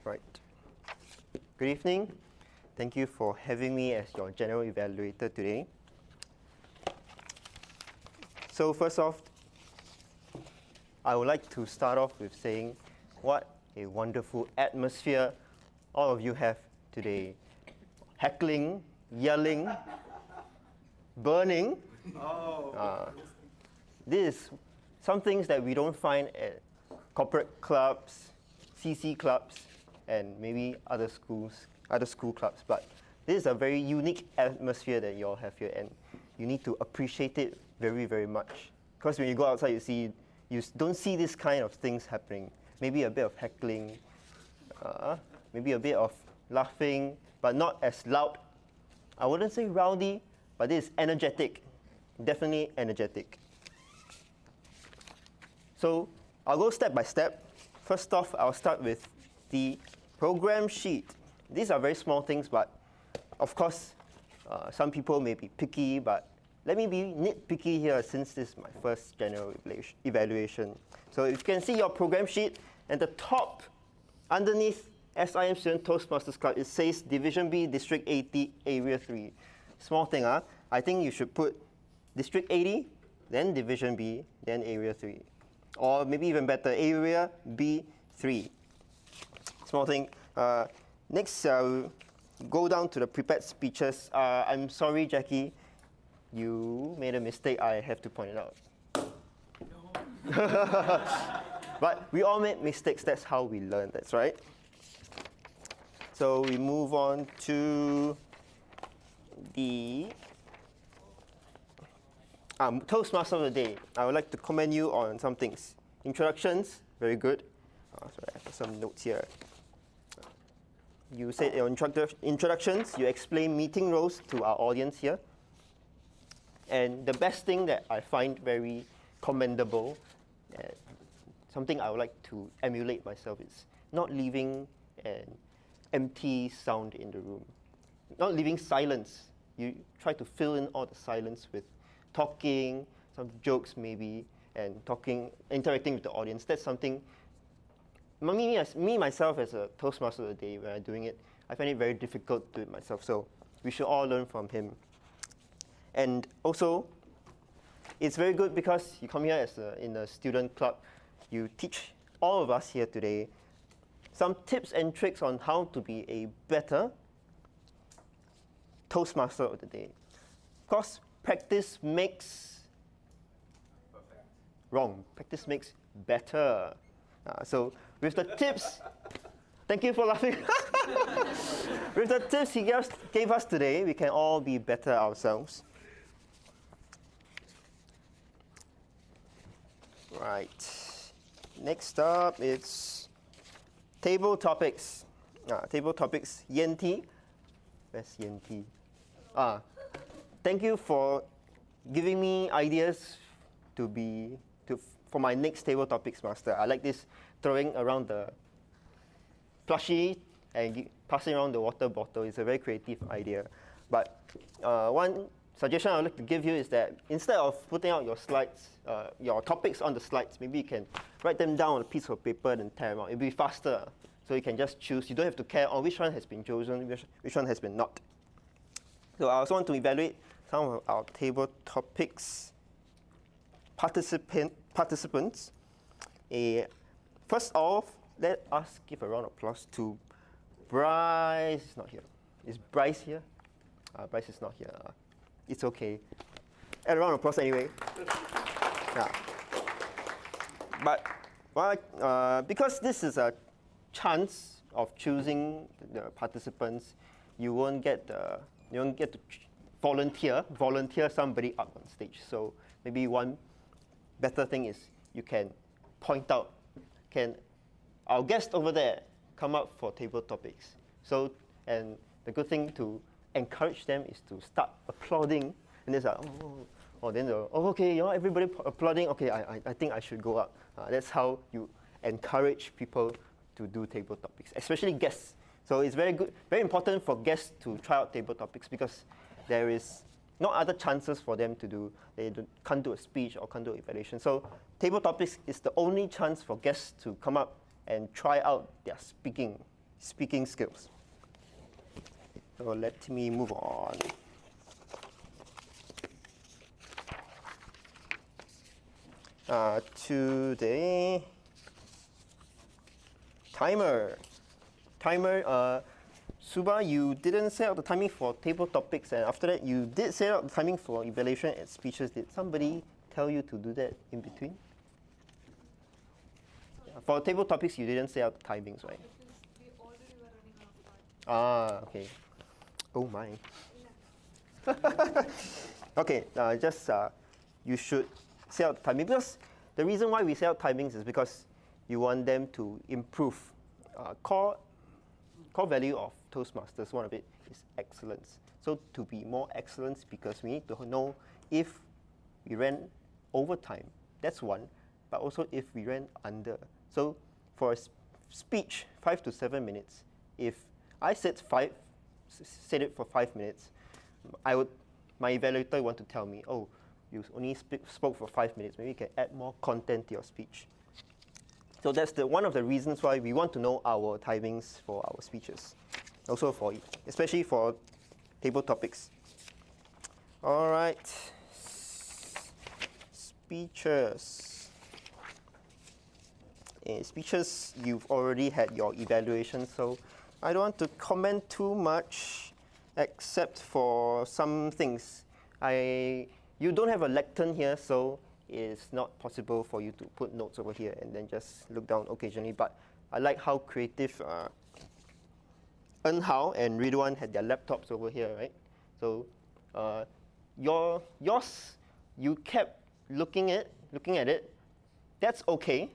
Right. Good evening. Thank you for having me as your general evaluator today. So first off, I would like to start off with saying what a wonderful atmosphere all of you have today. Heckling, yelling, burning. This is some things that we don't find at corporate clubs, CC clubs, and maybe other school clubs. But this is a very unique atmosphere that you all have here, and you need to appreciate it very, very much. Because when you go outside, you don't see this kind of things happening. Maybe a bit of heckling, maybe a bit of laughing, but not as loud. I wouldn't say rowdy, but it is energetic, definitely energetic. So I'll go step by step. First off, I'll start with the program sheet. These are very small things, but of course, some people may be picky, but let me be nitpicky here since this is my first general evaluation. So if you can see your program sheet, at the top, underneath SIM Student Toastmasters Club, it says Division B, District 80, Area 3. Small thing, I think you should put District 80, then Division B, then Area 3. Or maybe even better, Area B3. Small thing. Next, go down to the prepared speeches. I'm sorry, Jackie. You made a mistake. I have to point it out. No. But we all make mistakes. That's how we learn. That's right. So we move on to the Toastmaster of the Day. I would like to commend you on some things. Introductions, very good. Sorry, I have some notes here. You said in your introductions, you explain meeting roles to our audience here. And the best thing that I find very commendable, something I would like to emulate myself, is not leaving an empty sound in the room. Not leaving silence. You try to fill in all the silence with talking, some jokes maybe, and interacting with the audience. That's something, me myself as a Toastmaster of the Day, when I'm doing it, I find it very difficult to do it myself. So we should all learn from him. And also, it's very good because you come here in a student club, you teach all of us here today some tips and tricks on how to be a better Toastmaster of the Day. Of course, practice makes perfect. Wrong. Practice makes better. So with the tips, thank you for laughing. With the tips he gave us today, we can all be better ourselves. Right. Next up, it's table topics. Table topics, Yen-T. Where's Yen-T? Thank you for giving me ideas for my next table topics master. I like this throwing around the plushie and passing around the water bottle. It's a very creative idea. But one suggestion I would like to give you is that instead of putting out your slides, your topics on the slides, maybe you can write them down on a piece of paper and tear them out. It'll be faster. So you can just choose. You don't have to care which one has been chosen, which one has been not. So I also want to evaluate some of our table topics participants. First off, let us give a round of applause to Bryce. Is not here. Is Bryce here? Bryce is not here. It's okay. And a round of applause anyway. But because this is a chance of choosing the participants, you won't get to volunteer somebody up on stage. So maybe one better thing is you can point out, can our guest over there come up for table topics? So, and the good thing to encourage them is to start applauding, and it's like, then okay, everybody applauding. Okay, I think I should go up. That's how you encourage people to do table topics, especially guests. So it's very good, very important for guests to try out table topics because there is no other chances for them to do. They can't do a speech or can't do an evaluation. So table topics is the only chance for guests to come up and try out their speaking speaking skills. So let me move on. Today, timer. Suba, you didn't set out the timing for table topics, and after that, you did set out the timing for evaluation and speeches. Did somebody tell you to do that in between? For table topics, you didn't set out the timings, right? Because we already were running out of time. Okay. Oh my. Okay, you should set out the timing, because the reason why we set out timings is because you want them to improve. Core value of Toastmasters, one of it is excellence. So to be more excellent, because we need to know if we ran over time, that's one, but also if we ran under. So for a speech, 5 to 7 minutes, if I said it for 5 minutes, my evaluator want to tell me, oh, you only spoke for 5 minutes, maybe you can add more content to your speech. So that's one of the reasons why we want to know our timings for our speeches. Also especially for table topics. All right, speeches. In speeches, you've already had your evaluation, so I don't want to comment too much, except for some things. You don't have a lectern here, so it's not possible for you to put notes over here and then just look down occasionally. But I like how creative Eun Hao and Ridwan had their laptops over here, right? So yours, you kept looking at it. That's okay.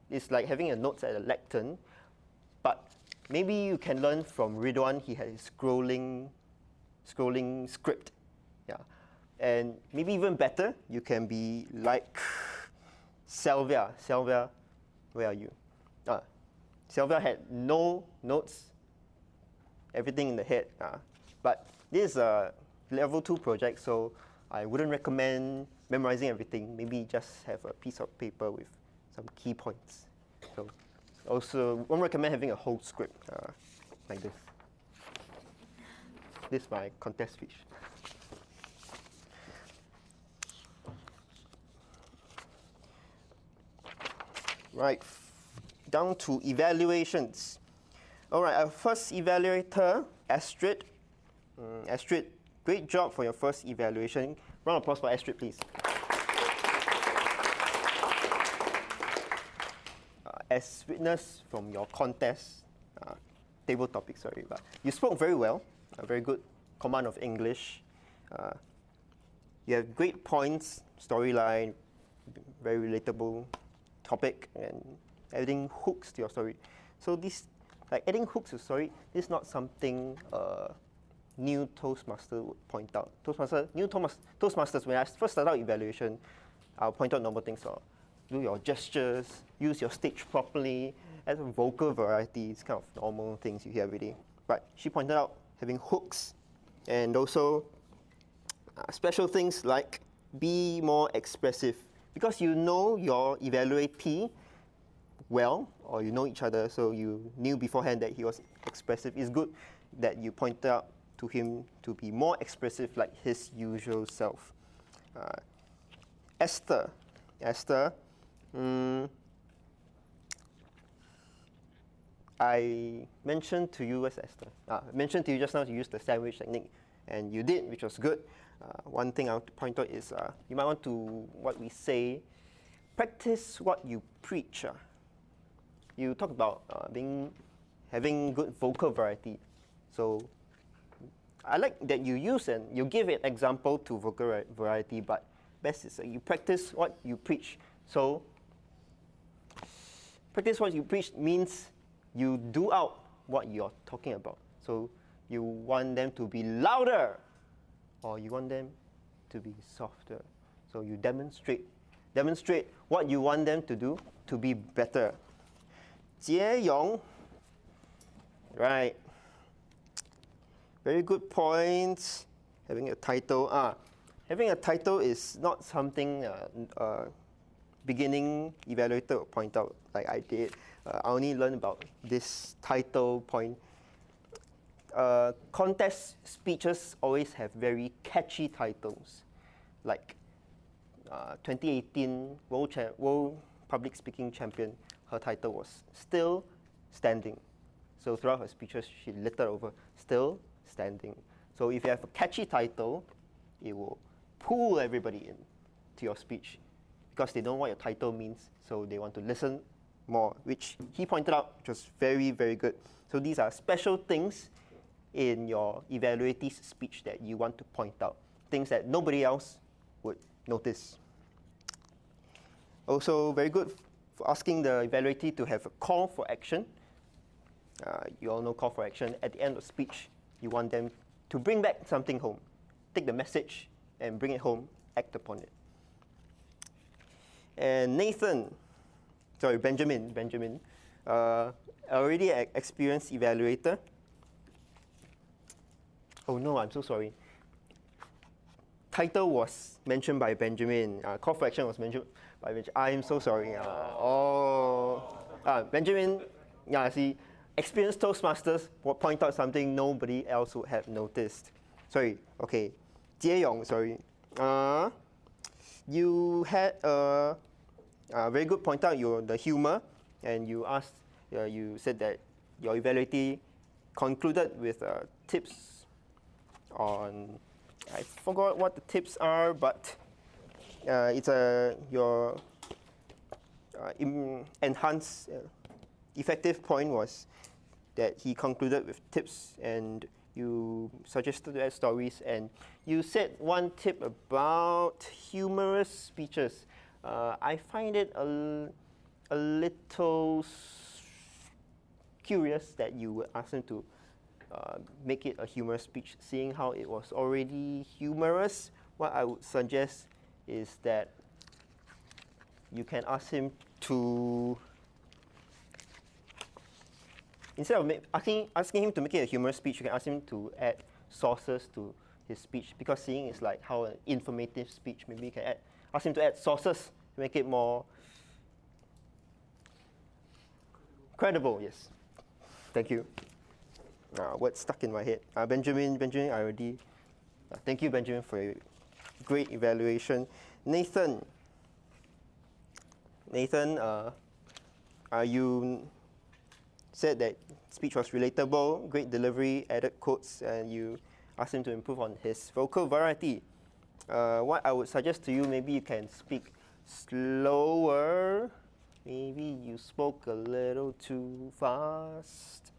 It's like having a notes at a lectern. But maybe you can learn from Ridwan. He had his scrolling script. Yeah. And maybe even better, you can be like Selvia. Selvia, where are you? Selvia had no notes, everything in the head. But this is a level 2 project, so I wouldn't recommend memorizing everything. Maybe just have a piece of paper with some key points. So also, won't recommend having a whole script like this. This is my contest speech. Right, down to evaluations. All right, our first evaluator, Astrid. Astrid, great job for your first evaluation. Round of applause for Astrid, please. As witnessed from your contest, table topic, sorry, but you spoke very well, a very good command of English. You have great points, storyline, very relatable topic, and adding hooks to your story. So this, like adding hooks to your story, this is not something new Toastmaster would point out. Toastmasters, when I first started out evaluation, I'll point out normal things. Do your gestures, use your stage properly, add some vocal variety, it's kind of normal things you hear every day. But she pointed out having hooks, and also special things like be more expressive. Because you know your evaluatee well, or you know each other, so you knew beforehand that he was expressive. It's good that you pointed out to him to be more expressive like his usual self. Esther, I mentioned to you, where's Esther? Mentioned to you just now to use the sandwich technique, and you did, which was good. One thing I want to point out is you might want to, what we say, practice what you preach. You talk about having good vocal variety. So I like that you use and you give an example to vocal variety, but best is you practice what you preach. So practice what you preach means you do out what you're talking about. So you want them to be louder, or you want them to be softer. So you demonstrate what you want them to do to be better. Jie Yong, right. Very good points. Having a title. Having a title is not something beginning evaluator will point out like I did. I only learned about this title point. Contest speeches always have very catchy titles, like 2018 World Public Speaking Champion. Her title was Still Standing. So throughout her speeches, she littered over Still Standing. So if you have a catchy title, it will pull everybody in to your speech because they don't know what your title means, so they want to listen more, which he pointed out, which was very, very good. So these are special things in your evaluatee's speech that you want to point out, things that nobody else would notice. Also, very good for asking the evaluatee to have a call for action. You all know call for action. At the end of speech, you want them to bring back something home. Take the message and bring it home, act upon it. And Benjamin, already experienced evaluator. Oh no, I'm so sorry. Title was mentioned by Benjamin. Call for action was mentioned by Benjamin. I'm so sorry. Benjamin, see, experienced Toastmasters will point out something nobody else would have noticed. Sorry, okay. Jie Yong, sorry. You had a very good point out the humor, and you asked, you said that your evaluatee concluded with tips on, I forgot what the tips are, but it's your enhanced effective point was that he concluded with tips, and you suggested to add stories, and you said one tip about humorous speeches. I find it a little curious that you would ask him to make it a humorous speech, seeing how it was already humorous. What I would suggest is that you can ask him to, instead of asking him to make it a humorous speech, you can ask him to add sources to his speech, because seeing is like how an informative speech, maybe you can ask him to add sources to make it more credible, yes. Thank you. What's stuck in my head? Benjamin, I already, thank you, Benjamin, for your great evaluation. Nathan, you said that speech was relatable, great delivery, added quotes, and you asked him to improve on his vocal variety. What I would suggest to you, maybe you can speak slower. Maybe you spoke a little too fast.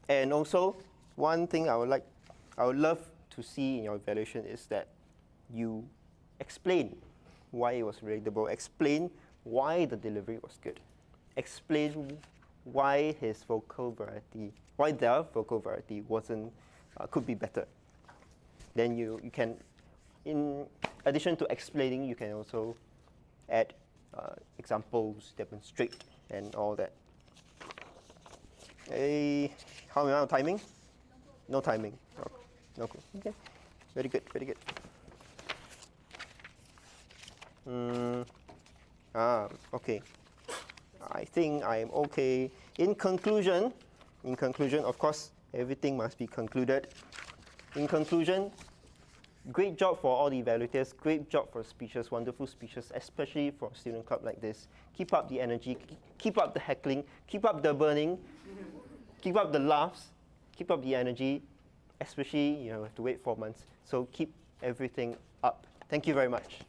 And also, one thing I would love to see in your evaluation is that you explain why it was relatable, explain why the delivery was good, explain why their vocal variety could be better. Then you can, in addition to explaining, you can also add examples, demonstrate, and all that. How many amount of timing? No timing. No. Okay. Very good. Okay. I think I am okay. In conclusion, of course, everything must be concluded. In conclusion, great job for all the evaluators, great job for speeches, wonderful speeches, especially for a student club like this. Keep up the energy, keep up the heckling, keep up the burning, keep up the laughs, keep up the energy, especially you have to wait 4 months. So keep everything up. Thank you very much.